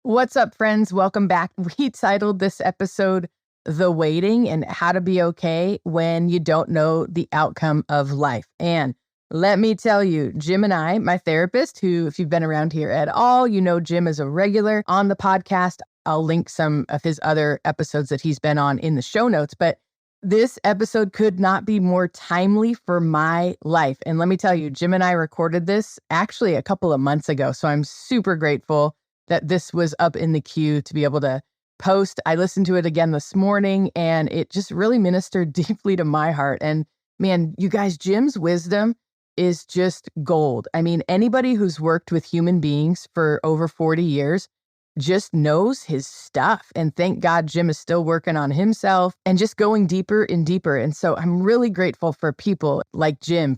What's up, friends? Welcome back. We titled this episode, The Waiting and How to Be Okay When You Don't Know the Outcome of Life. And let me tell you, Jim and I, my therapist, who, if you've been around here at all, you know Jim is a regular on the podcast. I'll link some of his other episodes that he's been on in the show notes. But this episode could not be more timely for my life. And let me tell you, Jim and I recorded this actually a couple of months ago. So I'm super grateful that this was up in the queue to be able to post. I listened to it again this morning and it just really ministered deeply to my heart. And man, you guys, Jim's wisdom is just gold. I mean, anybody who's worked with human beings for over 40 years just knows his stuff. And thank God Jim is still working on himself and just going deeper and deeper. And so I'm really grateful for people like Jim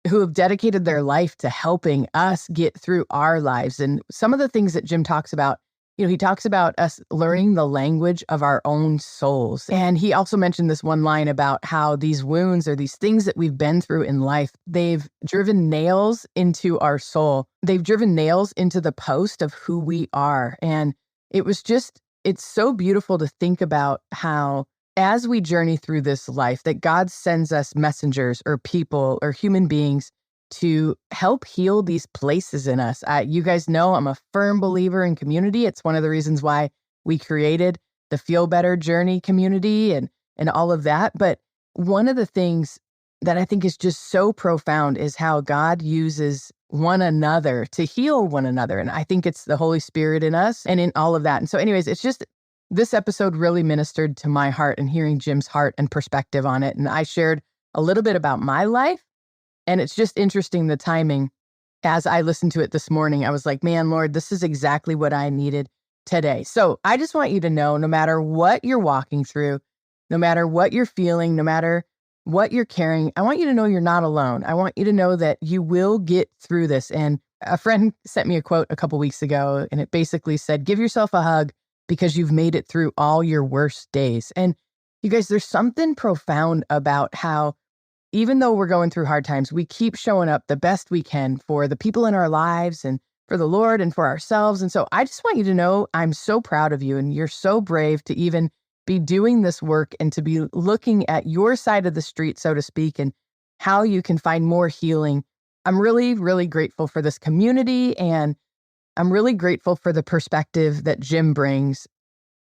who have dedicated their life to helping us get through our lives. And some of the things that Jim talks about, he talks about us learning the language of our own souls. And he also mentioned this one line about how these wounds or these things that we've been through in life, they've driven nails into our soul. They've driven nails into the post of who we are. And it's so beautiful to think about how as we journey through this life, that God sends us messengers or people or human beings to help heal these places in us. You guys know I'm a firm believer in community. It's one of the reasons why we created the Feel Better Journey community and all of that. But one of the things that I think is just so profound is how God uses one another to heal one another. And I think it's the Holy Spirit in us and in all of that. And so anyways, this episode really ministered to my heart and hearing Jim's heart and perspective on it. And I shared a little bit about my life. And it's just interesting, the timing. As I listened to it this morning, I was like, man, Lord, this is exactly what I needed today. So I just want you to know, no matter what you're walking through, no matter what you're feeling, no matter what you're carrying, I want you to know you're not alone. I want you to know that you will get through this. And a friend sent me a quote a couple weeks ago, and it basically said, give yourself a hug because you've made it through all your worst days. And you guys, there's something profound about how, even though we're going through hard times, we keep showing up the best we can for the people in our lives and for the Lord and for ourselves. And so I just want you to know I'm so proud of you, and you're so brave to even be doing this work and to be looking at your side of the street, so to speak, and how you can find more healing. I'm really, really grateful for this community, and I'm really grateful for the perspective that Jim brings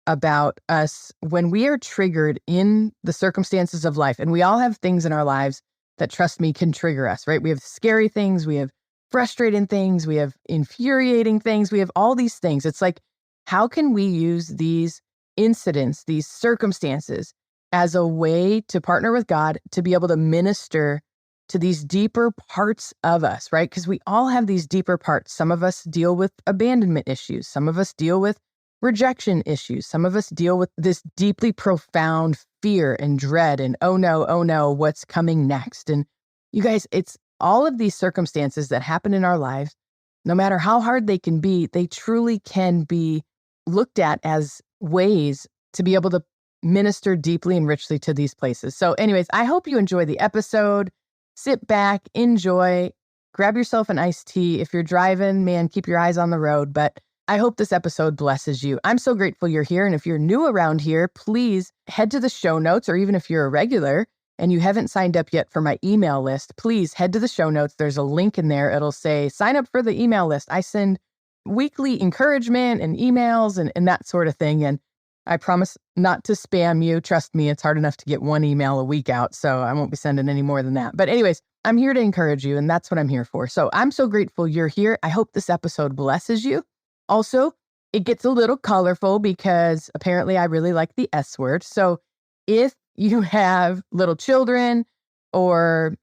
about us when we are triggered in the circumstances of life. And we all have things in our lives that, trust me, can trigger us, right? We have scary things, we have frustrating things, we have infuriating things, we have all these things. It's like, how can we use these incidents, these circumstances, as a way to partner with God to be able to minister to these deeper parts of us, right? Because we all have these deeper parts. Some of us deal with abandonment issues. Some of us deal with rejection issues. Some of us deal with this deeply profound fear and dread and, oh no, what's coming next? And you guys, it's all of these circumstances that happen in our lives, no matter how hard they can be, they truly can be looked at as ways to be able to minister deeply and richly to these places. So anyways, I hope you enjoy the episode. Sit back, enjoy, grab yourself an iced tea. If you're driving, man, keep your eyes on the road. But I hope this episode blesses you. I'm so grateful you're here. And if you're new around here, please head to the show notes, or even if you're a regular and you haven't signed up yet for my email list, please head to the show notes. There's a link in there. It'll say, sign up for the email list. I send weekly encouragement and emails and that sort of thing. And I promise not to spam you. Trust me, it's hard enough to get one email a week out, so I won't be sending any more than that. But anyways, I'm here to encourage you, and that's what I'm here for. So I'm so grateful you're here. I hope this episode blesses you. Also, it gets a little colorful because apparently I really like the S word. So if you have little children or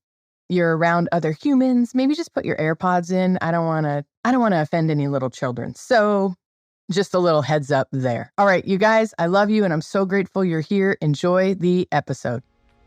you're around other humans, maybe just put your AirPods in. I don't want to offend any little children. So just a little heads up there. All right, you guys, I love you, and I'm so grateful you're here. Enjoy the episode.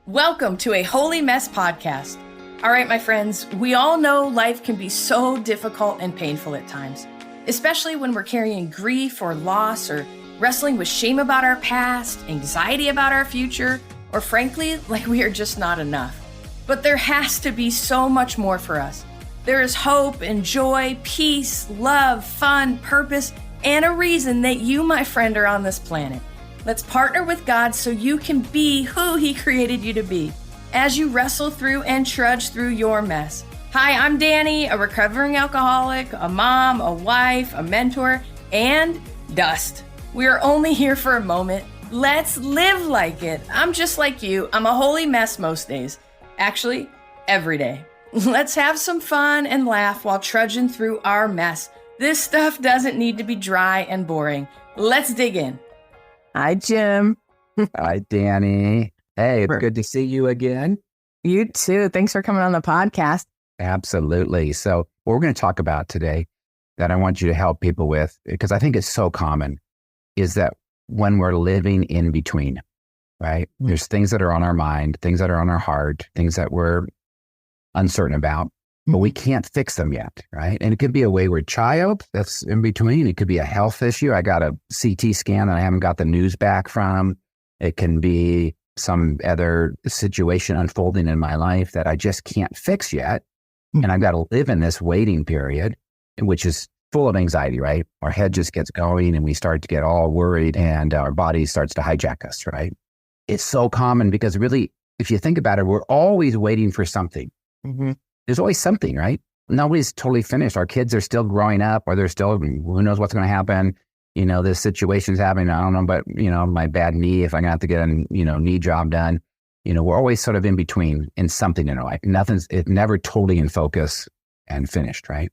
Welcome to a Holy Mess podcast. All right, my friends, we all know life can be so difficult and painful at times, especially when we're carrying grief or loss, or wrestling with shame about our past, anxiety about our future, or frankly, like we are just not enough. But there has to be so much more for us. There is hope and joy, peace, love, fun, purpose, and a reason that you, my friend, are on this planet. Let's partner with God so you can be who He created you to be as you wrestle through and trudge through your mess. Hi, I'm Danny, a recovering alcoholic, a mom, a wife, a mentor, and dust. We are only here for a moment. Let's live like it. I'm just like you. I'm a holy mess most days. Actually, every day. Let's have some fun and laugh while trudging through our mess. This stuff doesn't need to be dry and boring. Let's dig in. Hi, Jim. Hi, Danny. Hey, it's good to see you again. You too. Thanks for coming on the podcast. Absolutely. So what we're going to talk about today that I want you to help people with, because I think it's so common, is that when we're living in between, right? There's things that are on our mind, things that are on our heart, things that we're uncertain about, but we can't fix them yet, right? And it could be a wayward child that's in between. It could be a health issue. I got a CT scan that I haven't got the news back from. It can be some other situation unfolding in my life that I just can't fix yet. And I've got to live in this waiting period, which is full of anxiety, right? Our head just gets going and we start to get all worried and our body starts to hijack us, right? It's so common because really, if you think about it, we're always waiting for something. There's always something, right? Nobody's totally finished. Our kids are still growing up, or they're still, who knows what's going to happen. You know, this situation's happening. I don't know, but, you know, my bad knee, if I'm going to have to get a, knee job done. You know, we're always sort of in between in something in our life. It's never totally in focus and finished, right?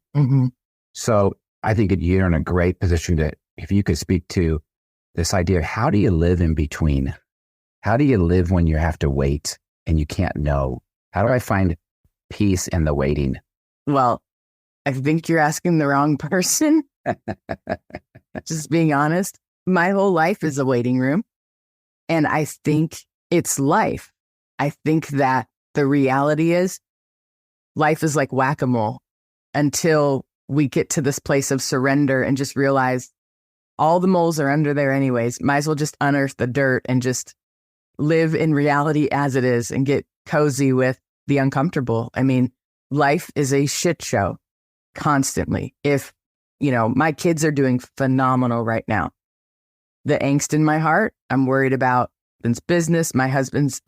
So I think you're in a great position to, if you could speak to this idea, how do you live in between? How do you live when you have to wait and you can't know? How do I find peace in the waiting? Well, I think you're asking the wrong person. Just being honest, my whole life is a waiting room. And I think it's life. I think that the reality is life is like whack-a-mole until we get to this place of surrender and just realize all the moles are under there anyways. Might as well just unearth the dirt and just live in reality as it is and get cozy with the uncomfortable. I mean, life is a shit show constantly. If, my kids are doing phenomenal right now. The angst in my heart, I'm worried about business, my husband's,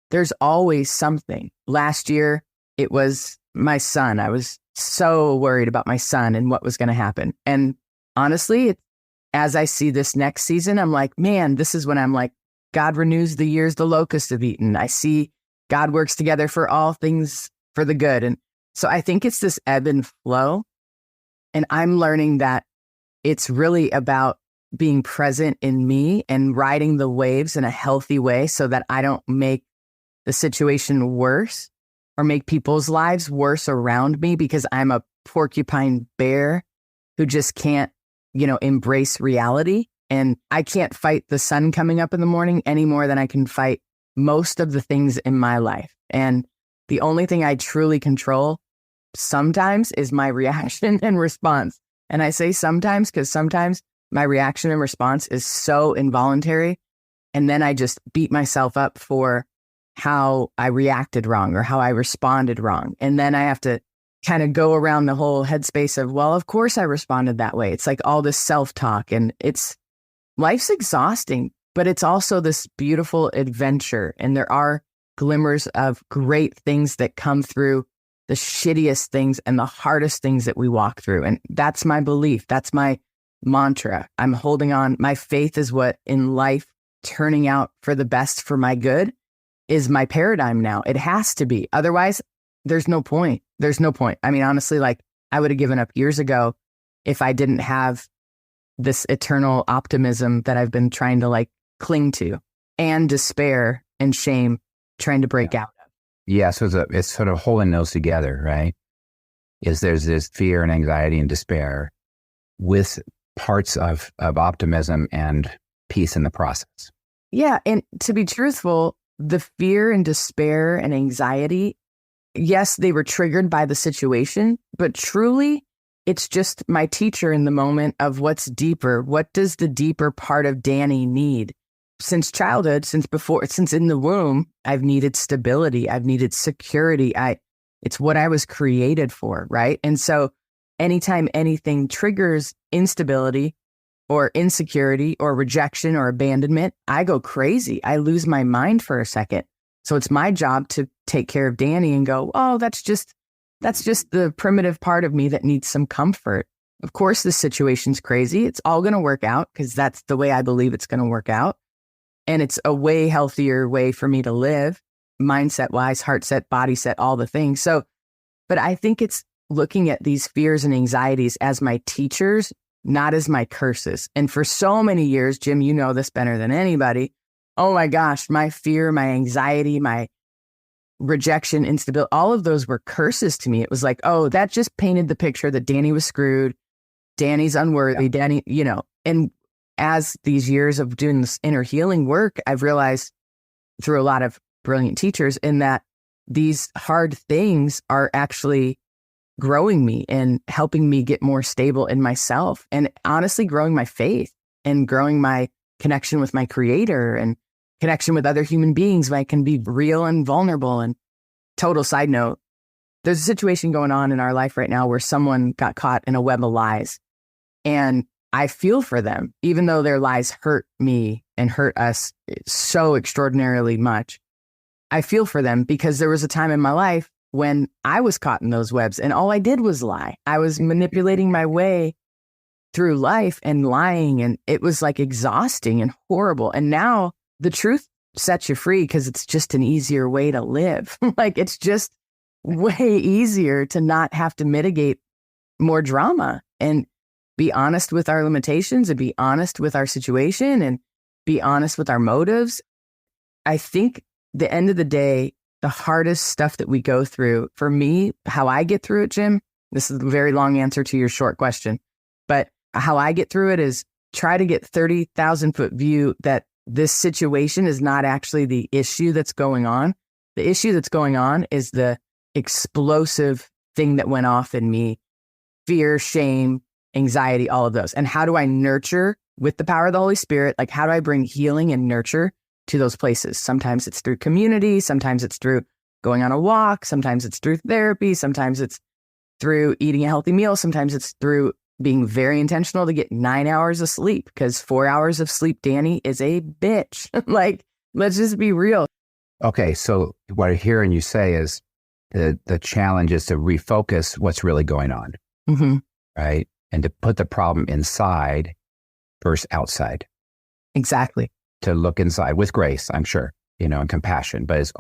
there's always something. Last year, it was my son. I was so worried about my son and what was going to happen. And honestly, as I see this next season, I'm like, man, this is when I'm like, God renews the years the locusts have eaten. I see God works together for all things for the good. And so I think it's this ebb and flow. And I'm learning that it's really about being present in me and riding the waves in a healthy way so that I don't make the situation worse or make people's lives worse around me because I'm a porcupine bear who just can't, embrace reality. And I can't fight the sun coming up in the morning any more than I can fight most of the things in my life. And the only thing I truly control sometimes is my reaction and response. And I say sometimes because sometimes my reaction and response is so involuntary. And then I just beat myself up for how I reacted wrong or how I responded wrong. And then I have to kind of go around the whole headspace of, well, of course I responded that way. It's like all this self-talk and life's exhausting, but it's also this beautiful adventure. And there are glimmers of great things that come through the shittiest things and the hardest things that we walk through. And that's my belief. That's my mantra. I'm holding on. My faith is what in life turning out for the best for my good is my paradigm now. It has to be. Otherwise, there's no point. There's no point. I mean, honestly, I would have given up years ago if I didn't have this eternal optimism that I've been trying to cling to, and despair and shame trying to break out of. Yeah, so it's sort of holding those together, right? There's this fear and anxiety and despair with parts of optimism and peace in the process. Yeah, and to be truthful, the fear and despair and anxiety, yes, they were triggered by the situation, but truly, it's just my teacher in the moment of what's deeper. What does the deeper part of Danny need? Since childhood, since in the womb, I've needed stability. I've needed security. It's what I was created for, right? And so anytime anything triggers instability, or insecurity or rejection or abandonment, I go crazy. I lose my mind for a second. So it's my job to take care of Danny and go, oh, that's just the primitive part of me that needs some comfort. Of course, this situation's crazy. It's all going to work out because that's the way I believe it's going to work out. And it's a way healthier way for me to live, mindset wise, heart set, body set, all the things. So, but I think it's looking at these fears and anxieties as my teachers, not as my curses. And for so many years, Jim, you know this better than anybody. Oh my gosh, my fear, my anxiety, my rejection, instability, all of those were curses to me. It was like, oh, that just painted the picture that Danny was screwed. Danny's unworthy. Yeah. Danny, and as these years of doing this inner healing work, I've realized through a lot of brilliant teachers in that these hard things are actually growing me and helping me get more stable in myself and honestly growing my faith and growing my connection with my creator and connection with other human beings where I can be real and vulnerable. And total side note, there's a situation going on in our life right now where someone got caught in a web of lies. And I feel for them, even though their lies hurt me and hurt us so extraordinarily much. I feel for them because there was a time in my life when I was caught in those webs and all I did was lie. I was manipulating my way through life and lying, and it was like exhausting and horrible. And now the truth sets you free because it's just an easier way to live. Like it's just way easier to not have to mitigate more drama and be honest with our limitations and be honest with our situation and be honest with our motives. I think the end of the day, the hardest stuff that we go through, for me, how I get through it, Jim, this is a very long answer to your short question, but how I get through it is try to get 30,000 foot view that this situation is not actually the issue that's going on. The issue that's going on is the explosive thing that went off in me, fear, shame, anxiety, all of those. And how do I nurture with the power of the Holy Spirit? Like, how do I bring healing and nurture to those places? Sometimes it's through community. Sometimes it's through going on a walk. Sometimes it's through therapy. Sometimes it's through eating a healthy meal. Sometimes it's through being very intentional to get 9 hours of sleep, because 4 hours of sleep, Danny, is a bitch. Like, let's just be real. Okay. So what I'm hearing you say is the challenge is to refocus what's really going on, right? And to put the problem inside versus outside. Exactly. To look inside with grace, I'm sure, and compassion, but it's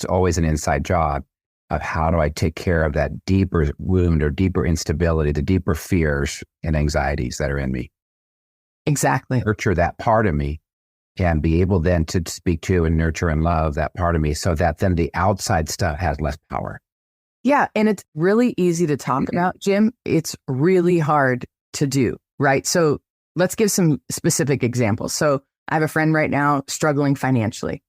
always an inside job of how do I take care of that deeper wound or deeper instability, the deeper fears and anxieties that are in me. Exactly. Nurture that part of me and be able then to speak to and nurture and love that part of me so that then the outside stuff has less power. Yeah. And it's really easy to talk about, Jim. It's really hard to do, right? So let's give some specific examples. So I have a friend right now struggling financially.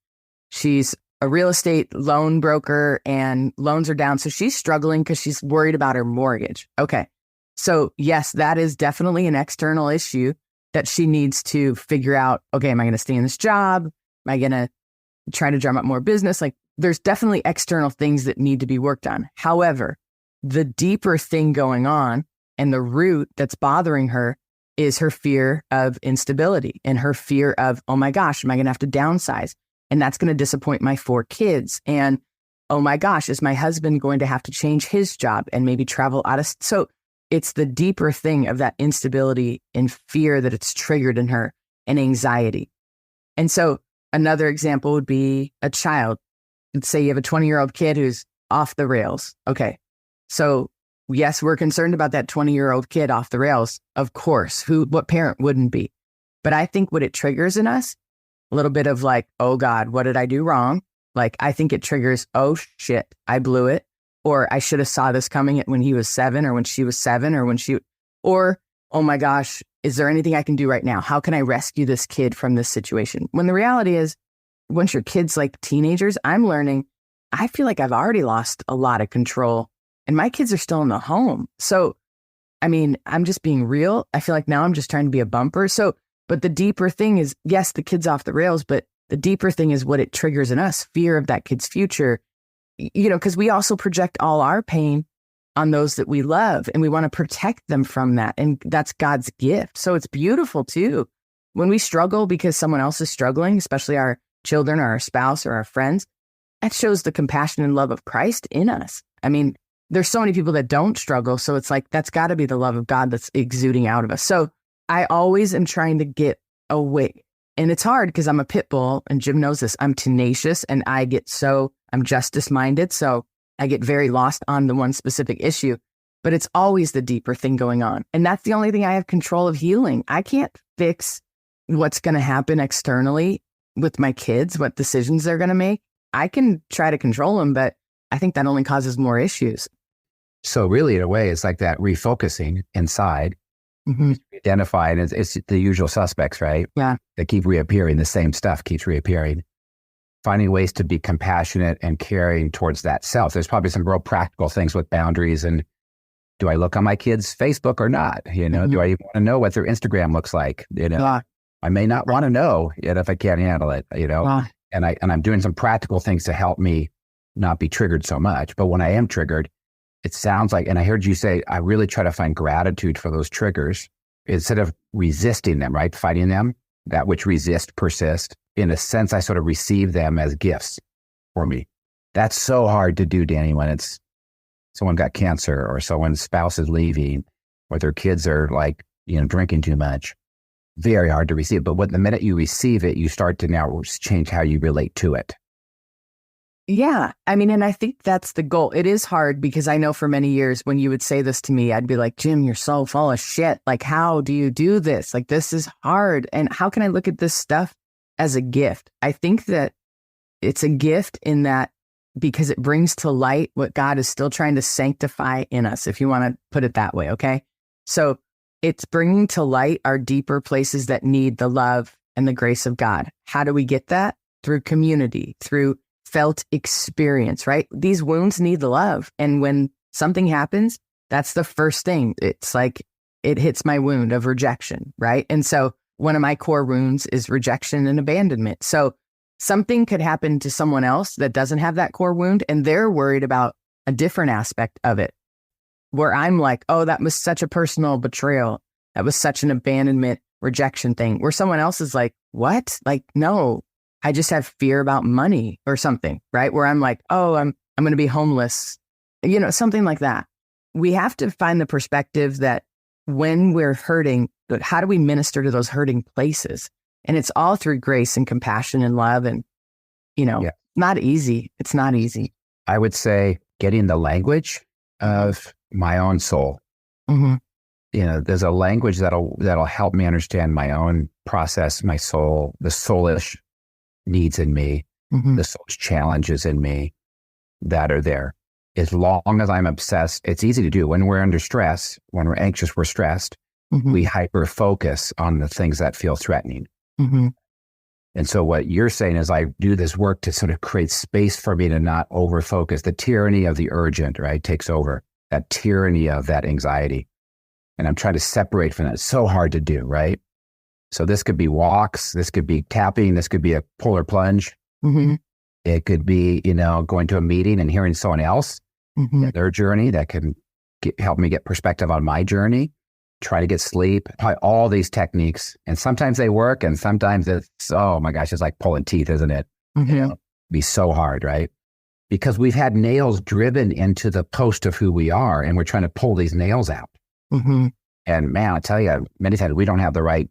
She's a real estate loan broker and loans are down. So she's struggling because she's worried about her mortgage. Okay. So yes, that is definitely an external issue that she needs to figure out. Okay, am I going to stay in this job? Am I going to try to drum up more business? Like, there's definitely external things that need to be worked on. However, the deeper thing going on and the root that's bothering her is her fear of instability and her fear of, oh my gosh, am I going to have to downsize? And that's going to disappoint my 4 kids. And oh my gosh, is my husband going to have to change his job and maybe travel out of? So it's the deeper thing of that instability and fear that it's triggered in her and anxiety. And so another example would be a child. Let's say you have a 20-year-old kid who's off the rails. Okay. So yes, we're concerned about that 20-year-old kid off the rails. Of course, what parent wouldn't be? But I think what it triggers in us, a little bit of like, oh God, what did I do wrong? Like, I think it triggers, oh shit, I blew it. Or I should have saw this coming when he was 7 or when she was 7 or oh my gosh, is there anything I can do right now? How can I rescue this kid from this situation? When the reality is, once your kid's like teenagers, I'm learning, I feel like I've already lost a lot of control and my kids are still in the home. So, I mean, I'm just being real. I feel like now I'm just trying to be a bumper. So, but the deeper thing is, yes, the kid's off the rails, but the deeper thing is what it triggers in us, fear of that kid's future, because we also project all our pain on those that we love, and we want to protect them from that. And that's God's gift. So it's beautiful too. When we struggle because someone else is struggling, especially our children or our spouse or our friends, that shows the compassion and love of Christ in us. I mean, there's so many people that don't struggle. So it's like, that's got to be the love of God that's exuding out of us. So I always am trying to get away. And it's hard because I'm a pit bull, and Jim knows this. I'm tenacious, and I'm justice minded. So I get very lost on the one specific issue, but it's always the deeper thing going on. And that's the only thing I have control of healing. I can't fix what's going to happen externally with my kids, what decisions they're going to make. I can try to control them, but I think that only causes more issues. So really, in a way, it's like that refocusing inside, identify, and it's the usual suspects, right? Yeah. They keep reappearing. The same stuff keeps reappearing. Finding ways to be compassionate and caring towards that self. There's probably some real practical things with boundaries. And do I look on my kids' Facebook or not? You know, do I even want to know what their Instagram looks like? You know, I may not want to know yet if I can't handle it, you know, and I'm doing some practical things to help me not be triggered so much. But when I am triggered, it sounds like, and I heard you say, I really try to find gratitude for those triggers instead of resisting them, right? Fighting them, that which resist, persist. In a sense, I sort of receive them as gifts for me. That's so hard to do, Danny, when it's someone got cancer or someone's spouse is leaving or their kids are like, you know, drinking too much. Very hard to receive. But the minute you receive it, you start to now change how you relate to it. Yeah. I mean, and I think that's the goal. It is hard because I know for many years when you would say this to me, I'd be like, Jim, you're so full of shit. Like, how do you do this? Like, this is hard. And how can I look at this stuff as a gift? I think that it's a gift in that because it brings to light what God is still trying to sanctify in us, if you want to put it that way. Okay. So it's bringing to light our deeper places that need the love and the grace of God. How do we get that? Through community, through felt experience, right? These wounds need the love. And when something happens, that's the first thing. It's like it hits my wound of rejection, right? And so one of my core wounds is rejection and abandonment. So something could happen to someone else that doesn't have that core wound, and they're worried about a different aspect of it, where I'm like, oh, that was such a personal betrayal. That was such an abandonment, rejection thing, where someone else is like, what? Like, no, I just have fear about money or something, right? Where I'm like, oh, I'm going to be homeless, you know, something like that. We have to find the perspective that when we're hurting, how do we minister to those hurting places? And it's all through grace and compassion and love. And, you know, not easy. It's not easy. I would say getting the language of my own soul. You know, there's a language that'll help me understand my own process, my soul, the soulish needs in me, the soul's challenges in me that are there. As long as I'm obsessed, it's easy to do. When we're under stress, when we're anxious, we're stressed, we hyper focus on the things that feel threatening. And so what you're saying is I do this work to sort of create space for me to not over focus. The tyranny of the urgent, right, takes over. That tyranny of that anxiety. And I'm trying to separate from that. It's so hard to do, right? So this could be walks, this could be tapping, this could be a polar plunge. It could be, you know, going to a meeting and hearing someone else, their journey that can help me get perspective on my journey. Try to get sleep, probably all these techniques. And sometimes they work and sometimes it's, oh my gosh, it's like pulling teeth, isn't it? You know, be so hard, right? Because we've had nails driven into the post of who we are and we're trying to pull these nails out. And man, I tell you, many times we don't have the right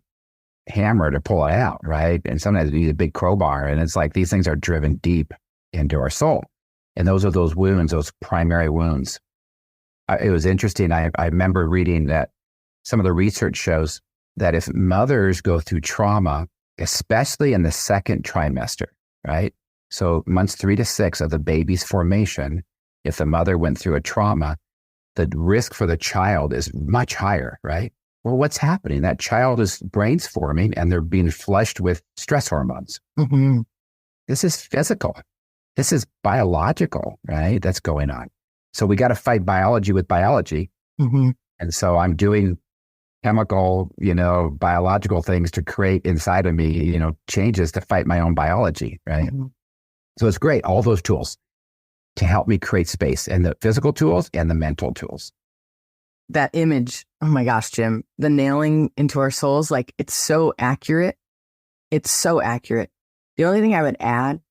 hammer to pull it out, right? And sometimes we need a big crowbar. And it's like these things are driven deep into our soul. And those are those wounds, those primary wounds. It was interesting. I remember reading that some of the research shows that if mothers go through trauma, especially in the second trimester, right? So months 3 to 6 of the baby's formation, if the mother went through a trauma, the risk for the child is much higher, right? Well, what's happening? That child's brain's forming and they're being flushed with stress hormones. This is physical. This is biological, right? That's going on. So we got to fight biology with biology. And so I'm doing chemical, you know, biological things to create inside of me, you know, changes to fight my own biology, right? So it's great, all those tools. to help me create space, and the physical tools and the mental tools. That image, oh my gosh, Jim, the nailing into our souls, like it's so accurate. It's so accurate. The only thing I would add,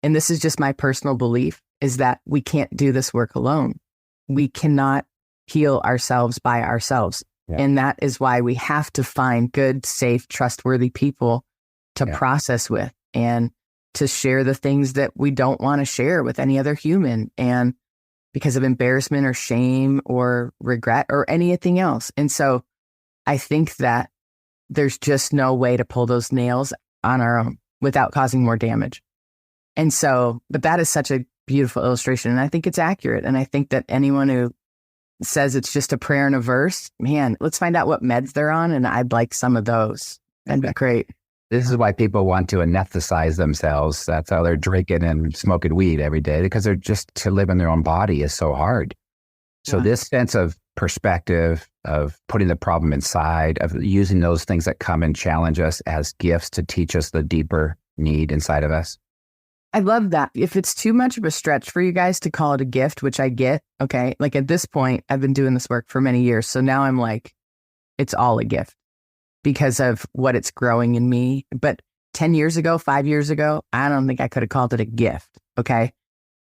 and this is just my personal belief, is that we can't do this work alone. We cannot heal ourselves by ourselves. Yeah. And that is why we have to find good, safe, trustworthy people to process with and to share the things that we don't want to share with any other human. And because of embarrassment or shame or regret or anything else. And so I think that there's just no way to pull those nails on our own without causing more damage. And so, but that is such a beautiful illustration. And I think it's accurate. And I think that anyone who says it's just a prayer and a verse, man, let's find out what meds they're on. And I'd like some of those. That'd be great. This is why people want to anesthetize themselves. That's how they're drinking and smoking weed every day, because they're just, to live in their own body is so hard. So this sense of perspective, of putting the problem inside, of using those things that come and challenge us as gifts to teach us the deeper need inside of us. I love that. If it's too much of a stretch for you guys to call it a gift, which I get, okay, like at this point, I've been doing this work for many years. So now I'm like, it's all a gift because of what it's growing in me. But 10 years ago, 5 years ago, I don't think I could have called it a gift. Okay.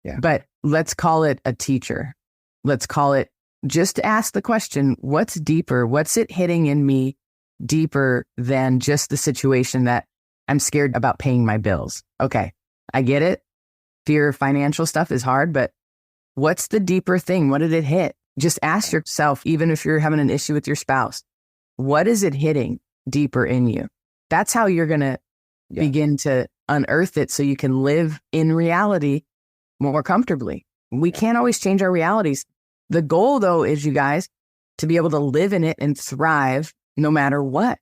Yeah. But let's call it a teacher. Let's call it, just ask the question, what's deeper? What's it hitting in me deeper than just the situation that I'm scared about paying my bills? Okay. I get it. Fear of financial stuff is hard, but what's the deeper thing? What did it hit? Just ask yourself, even if you're having an issue with your spouse, what is it hitting deeper in you? That's how you're going to begin to unearth it so you can live in reality more comfortably. We can't always change our realities. The goal, though, is, you guys, to be able to live in it and thrive no matter what.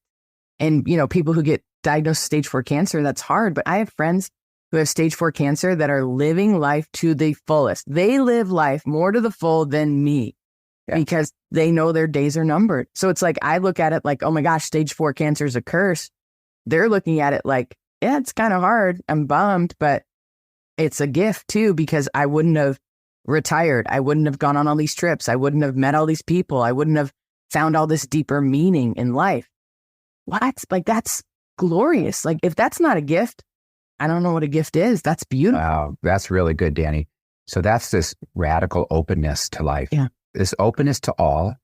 And, you know, people who get diagnosed with stage 4 cancer, that's hard. But I have friends who have stage 4 cancer that are living life to the fullest. They live life more to the full than me because they know their days are numbered. So it's like, I look at it like, oh my gosh, stage 4 cancer is a curse. They're looking at it like, yeah, it's kind of hard. I'm bummed, but it's a gift too, because I wouldn't have retired. I wouldn't have gone on all these trips. I wouldn't have met all these people. I wouldn't have found all this deeper meaning in life. What? Like, that's glorious. Like, if that's not a gift, I don't know what a gift is. That's beautiful. Wow, that's really good, Danny. So that's this radical openness to life. Yeah. This openness to all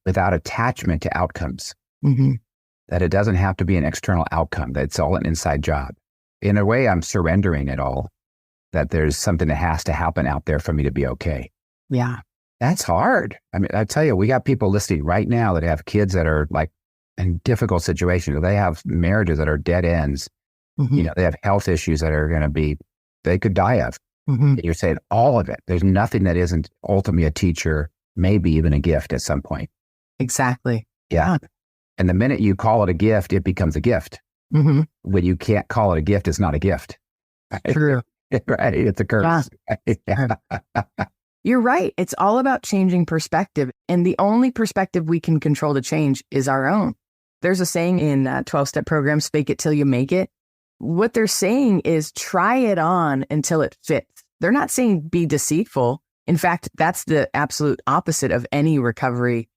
without attachment to outcomes. That it doesn't have to be an external outcome, that it's all an inside job. In a way, I'm surrendering it all, that there's something that has to happen out there for me to be okay. Yeah. That's hard. I mean, I tell you, we got people listening right now that have kids that are like in difficult situations. They have marriages that are dead ends. You know, they have health issues that are going to be, they could die of. And you're saying all of it. There's nothing that isn't ultimately a teacher, maybe even a gift at some point. Exactly. Yeah. And the minute you call it a gift, it becomes a gift. When you can't call it a gift, it's not a gift. True. Right. It's a curse. Yeah. You're right. It's all about changing perspective. And the only perspective we can control to change is our own. There's a saying in 12-step programs, fake it till you make it. What they're saying is try it on until it fits. They're not saying be deceitful. In fact, that's the absolute opposite of any recovery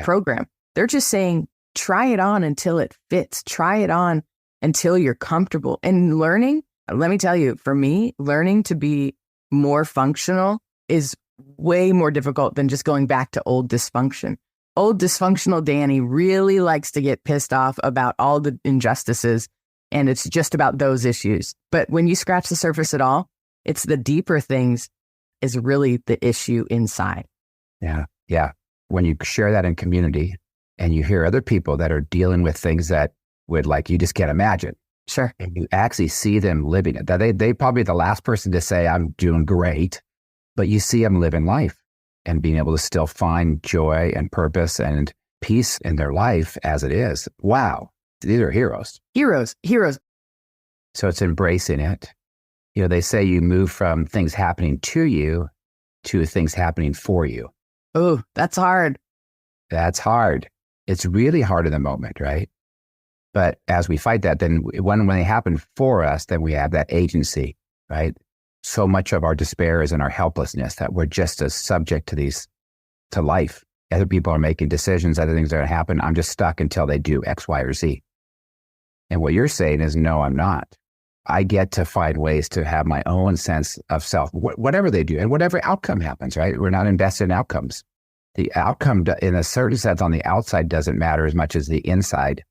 program. They're just saying try it on until it fits. Try it on until you're comfortable. And learning, let me tell you, for me, learning to be more functional is way more difficult than just going back to old dysfunction. Old dysfunctional Danny really likes to get pissed off about all the injustices. And it's just about those issues. But when you scratch the surface at all, it's the deeper things is really the issue inside. Yeah. Yeah. When you share that in community and you hear other people that are dealing with things that would, like, you just can't imagine. Sure. And you actually see them living it. That they probably the last person to say, I'm doing great, but you see them living life and being able to still find joy and purpose and peace in their life as it is. Wow. These are heroes. Heroes. So it's embracing it. You know, they say you move from things happening to you to things happening for you. Oh, that's hard. That's hard. It's really hard in the moment, right? But as we fight that, then when they happen for us, then we have that agency, right? so much of our despair is in our helplessness that we're just as subject to life. Other people are making decisions, other things are going to happen. I'm just stuck until they do X, Y, or Z. And what you're saying is, no, I'm not. I get to find ways to have my own sense of self, whatever they do and whatever outcome happens, right? We're not invested in outcomes. The outcome, in a certain sense, on the outside doesn't matter as much as the inside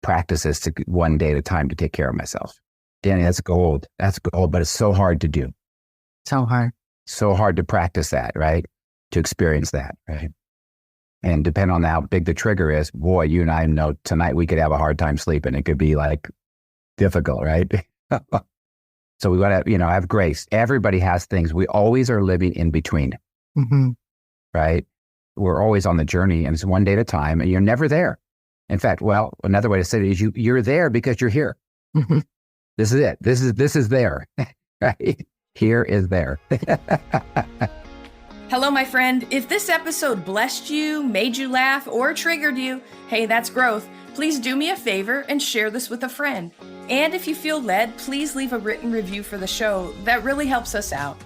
practices to one day at a time to take care of myself. Danny, that's gold. That's gold, but it's so hard to do. So hard. So hard to practice that, right? To experience that, right? And depending on how big the trigger is, boy, you and I know tonight we could have a hard time sleeping. It could be like difficult, right? So we got to, have grace. Everybody has things. We always are living in between, right? We're always on the journey, and it's one day at a time, and you're never there. In fact, well, another way to say it is you're there because you're here. This is it. This is there, right? Here is there. Hello, my friend. If this episode blessed you, made you laugh, or triggered you, hey, that's growth. Please do me a favor and share this with a friend. And if you feel led, please leave a written review for the show. That really helps us out.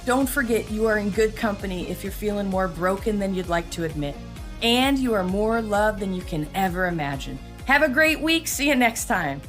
Don't forget you are in good company if you're feeling more broken than you'd like to admit. And you are more loved than you can ever imagine. Have a great week. See you next time.